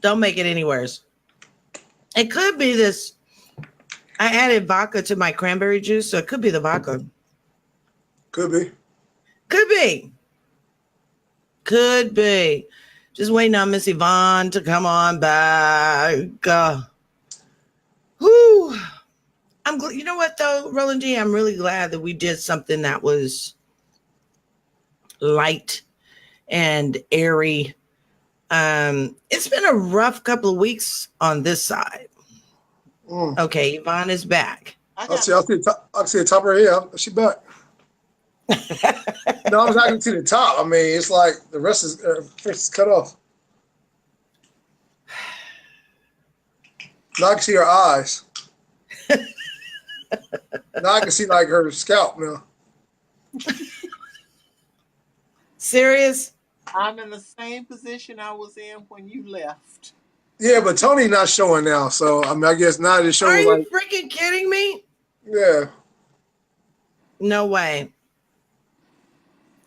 S1: Don't make it any worse. It could be this. I added vodka to my cranberry juice, so it could be the vodka.
S2: Could be.
S1: Could be. Could be. Just waiting on Miss Yvonne to come on back. Whew. You know what though, Rollin D? I'm really glad that we did something that was light and airy. It's been a rough couple of weeks on this side. Okay, Yvonne is back.
S2: I see the top of her head. She back. No, I'm not going to see the top. I mean, it's like the rest is cut off. Now I can see her eyes. Now I can see like her scalp now.
S1: Serious?
S3: I'm in the same position I was in when you left.
S2: Yeah, but Tony not showing now, so I mean, I guess now it's showing.
S1: Are you freaking kidding me?
S2: Yeah.
S1: No way.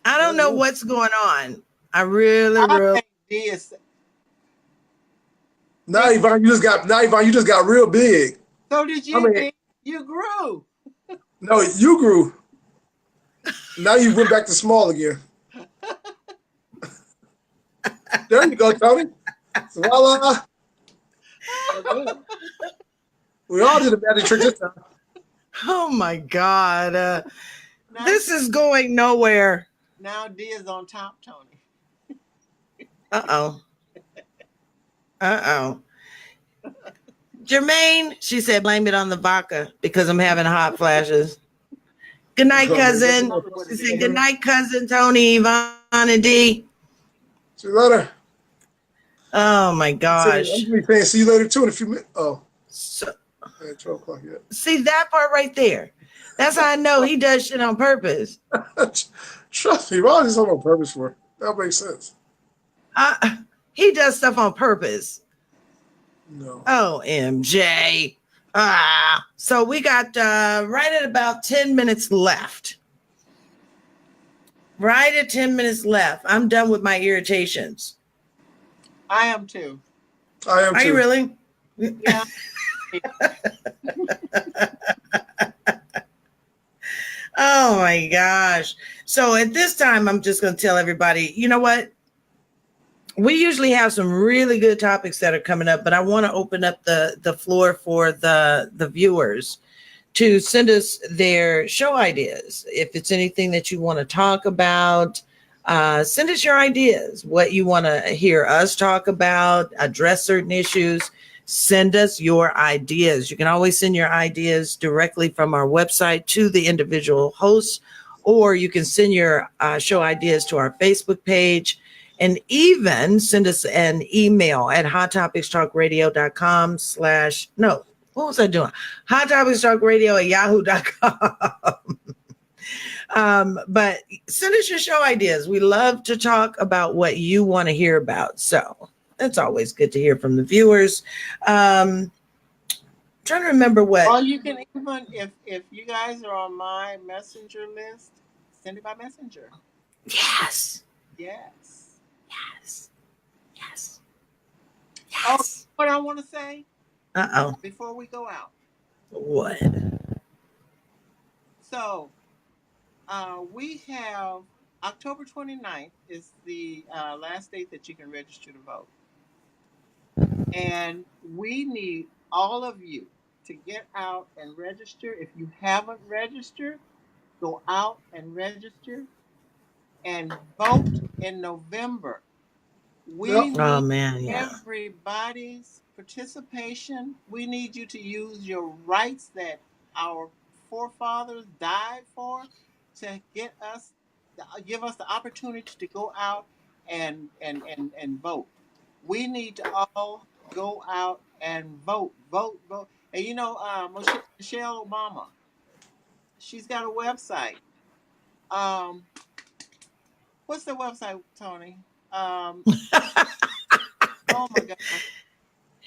S1: I don't know what's going on. I really.
S3: Diaz.
S2: Now Yvonne, you just got real big.
S3: So did you? I mean, you grew.
S2: No, you grew. Now you went back to small again. There you go, Tony. Voila. We all did a magic trick this time.
S1: Oh my God. This is going nowhere.
S3: Now Diaz on top, Toni.
S1: Uh-oh. Germaine, she said, blame it on the vodka because I'm having hot flashes. Good night, cousin. She said, good night, cousin Toni, Yvonne, and D.
S2: See you later.
S1: Oh my gosh.
S2: I'm going to be saying see you later too in a few minutes. Oh.
S1: So,
S2: 12 o'clock yet.
S1: See that part right there? That's how I know he does shit on purpose.
S2: Trust me, Ron is on purpose for it. That makes sense.
S1: He does stuff on purpose.
S2: No.
S1: OMG. So we got right at about 10 minutes left. Right at 10 minutes left. I'm done with my irritations.
S3: I am too.
S1: Are you really?
S3: Yeah.
S1: Oh my gosh. So at this time, I'm just going to tell everybody, you know what? We usually have some really good topics that are coming up, but I want to open up the floor for the viewers to send us their show ideas. If it's anything that you want to talk about, send us your ideas, what you want to hear us talk about, address certain issues. Send us your ideas. You can always send your ideas directly from our website to the individual hosts, or you can send your show ideas to our Facebook page, and even send us an email at hottopicstalkradio.com / what was I doing? hottopicstalkradio@yahoo.com. But send us your show ideas. We love to talk about what you want to hear about. So it's always good to hear from the viewers. Trying to remember what.
S3: Or you can even, if you guys are on my messenger list, send it by messenger.
S1: Yes.
S3: Yes.
S1: Yes. Yes.
S3: Oh,
S1: Yes.
S3: what I want to say?
S1: Uh-oh.
S3: Before we go out.
S1: What?
S3: So, we have October 29th is the last date that you can register to vote. And we need all of you to get out and register. If you haven't registered, go out and register and vote in November. We need everybody's participation. We need you to use your rights that our forefathers died for to give us the opportunity to go out and vote. We need to all go out and vote. And Michelle Obama, she's got a website. Um, what's the website, Toni? Oh my God.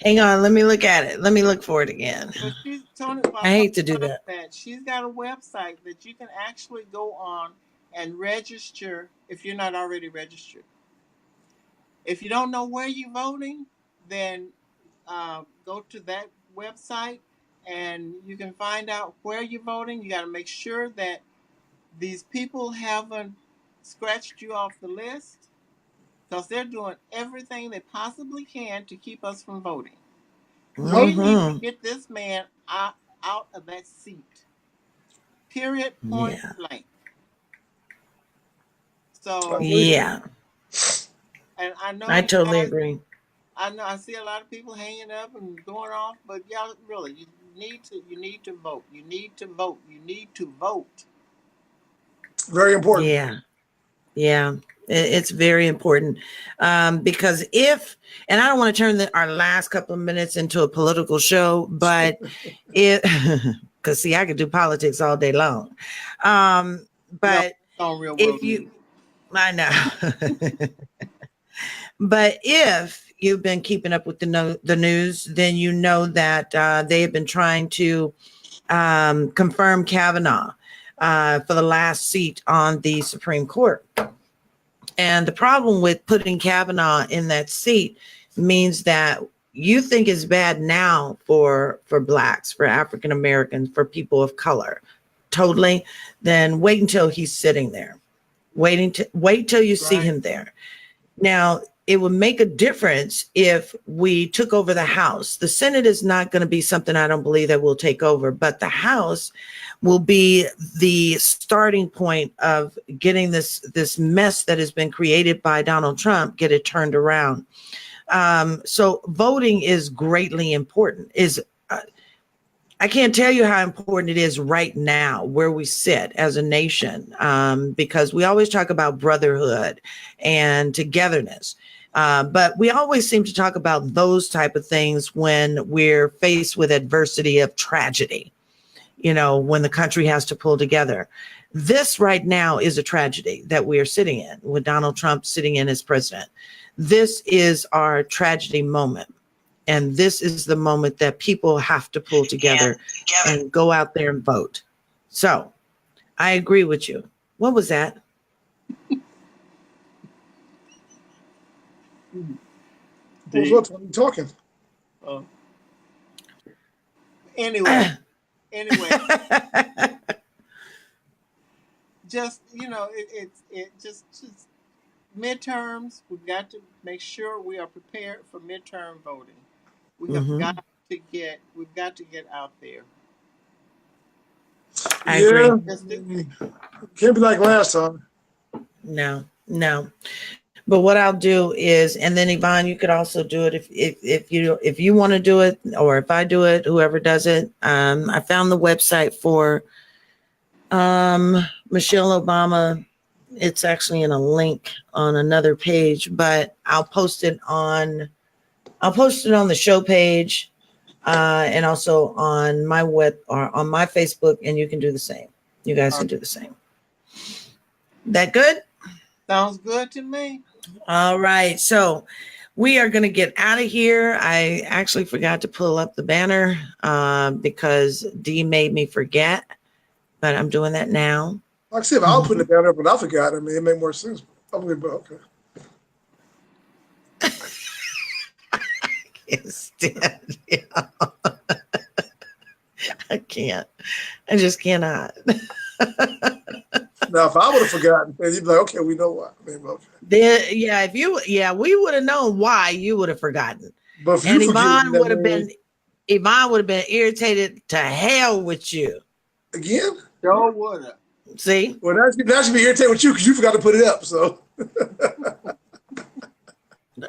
S1: Hang on, let me look at it. Let me look for it again.
S3: Toni,
S1: I hate to do that.
S3: She's got a website that you can actually go on and register if you're not already registered. If you don't know where you're voting, then go to that website and you can find out where you're voting. You got to make sure that these people haven't scratched you off the list, because they're doing everything they possibly can to keep us from voting. We need to get this man out of that seat. Period. Point blank. So
S1: yeah,
S3: and
S1: I totally agree.
S3: I know I see a lot of people hanging up and going off, but y'all really, you need to vote. You need to vote. You need to vote.
S2: Very important.
S1: Yeah. It's very important because and I don't want to turn our last couple of minutes into a political show, but because see, I could do politics all day long. But
S3: no,
S1: if you, I know, but if you've been keeping up with the news, then you know that they have been trying to confirm Kavanaugh for the last seat on the Supreme Court. And the problem with putting Kavanaugh in that seat means that you think it's bad now for blacks, for African Americans, for people of color, totally. Then wait until he's sitting there. Wait till you see him there. Now, it would make a difference if we took over the House. The Senate is not going to be something I don't believe that we'll take over, but the House will be the starting point of getting this mess that has been created by Donald Trump, get it turned around. So voting is greatly important. I can't tell you how important it is right now where we sit as a nation, because we always talk about brotherhood and togetherness. But we always seem to talk about those type of things when we're faced with adversity of tragedy, when the country has to pull together. This right now is a tragedy that we are sitting in with Donald Trump sitting in as president. This is our tragedy moment. And this is the moment that people have to pull together and go out there and vote. So I agree with you. What was that?
S2: What are you talking?
S3: Anyway, just just midterms. We've got to make sure we are prepared for midterm voting. We have got to get out there.
S1: I agree.
S2: Can't be like last time.
S1: No. But what I'll do is, and then Yvonne, you could also do it if you want to do it, or if I do it, whoever does it. I found the website for Michelle Obama. It's actually in a link on another page, but I'll post it on the show page, and also on my web or on my Facebook, and you can do the same. You guys can do the same. That good?
S3: Sounds good to me.
S1: All right. So we are going to get out of here. I actually forgot to pull up the banner because Dee made me forget, but I'm doing that now.
S2: Like I said, if I'll put the banner up and I forgot, it made more sense. Okay. I can't. I just cannot. Now, if I would have forgotten, you'd be like, okay, we know why.
S1: Okay. We would have known why you would have forgotten.
S2: But if
S1: and Yvonne would have been irritated to hell with you.
S2: Again?
S3: Sure would have.
S1: See?
S2: Well, now should be irritated with you because you forgot to put it up. So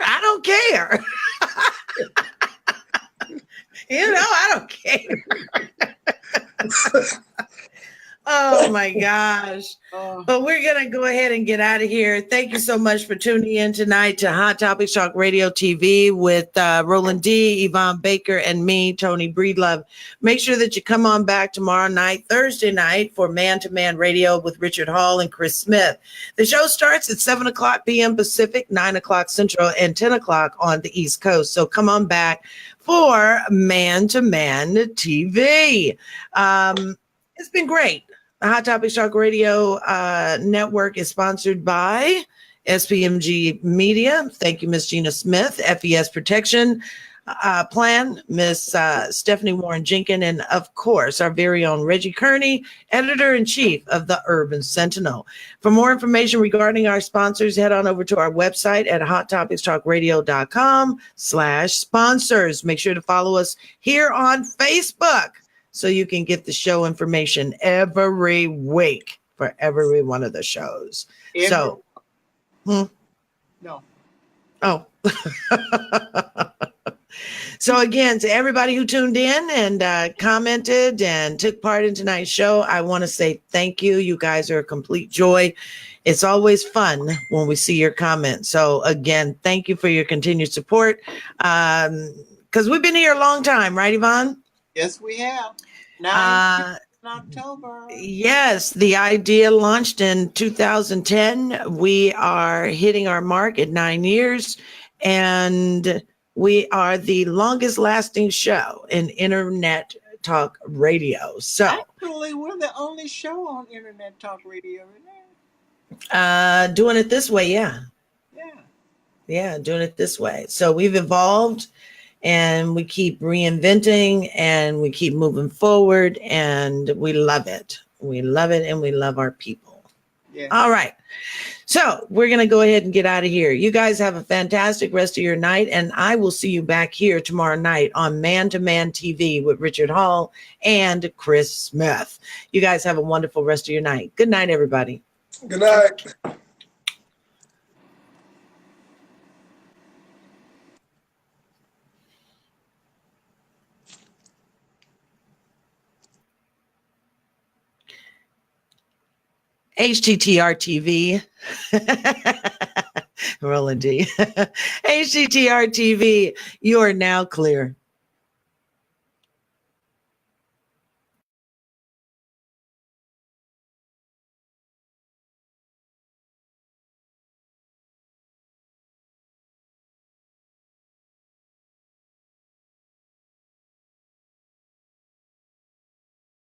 S1: I don't care. I don't care. Oh my gosh. But we're going to go ahead and get out of here. Thank you so much for tuning in tonight to Hot Topics Talk Radio TV with Rollin D, Yvonne Baker, and me, Toni Breedlove. Make sure that you come on back tomorrow night, Thursday night, for Man to Man Radio with Richard Hall and Chris Smith. The show starts at 7 o'clock p.m. Pacific, 9 o'clock Central, and 10 o'clock on the East Coast. So come on back for Man to Man TV. It's been great. The Hot Topics Talk Radio Network is sponsored by SPMG Media. Thank you, Miss Gina Smith, FES Protection Plan, Miss Stephanie Warren Jenkins, and of course, our very own Reggie Kearney, Editor-in-Chief of the Urban Sentinel. For more information regarding our sponsors, head on over to our website at hottopictalkradio.com/sponsors. Make sure to follow us here on Facebook, so you can get the show information every week for every one of the shows. No. Oh. So again, to everybody who tuned in and commented and took part in tonight's show, I want to say thank you. You guys are a complete joy. It's always fun when we see your comments. So again, thank you for your continued support. Because we've been here a long time, right, Yvonne?
S3: Yes, we have. Now in October.
S1: Yes, the idea launched in 2010. We are hitting our mark at 9 years, and we are the longest lasting show in internet talk radio. So
S3: actually, we're the only show on internet talk radio right now.
S1: Doing it this way, yeah. Yeah, doing it this way. So we've evolved. And we keep reinventing and we keep moving forward, and we love it. We love it, and we love our people. Yeah. All right. So we're going to go ahead and get out of here. You guys have a fantastic rest of your night, and I will see you back here tomorrow night on Man to Man TV with Richard Hall and Chris Smith. You guys have a wonderful rest of your night. Good night, everybody.
S2: Good night.
S1: HTTR-TV. Rollin D. HTTR-TV, you are now clear.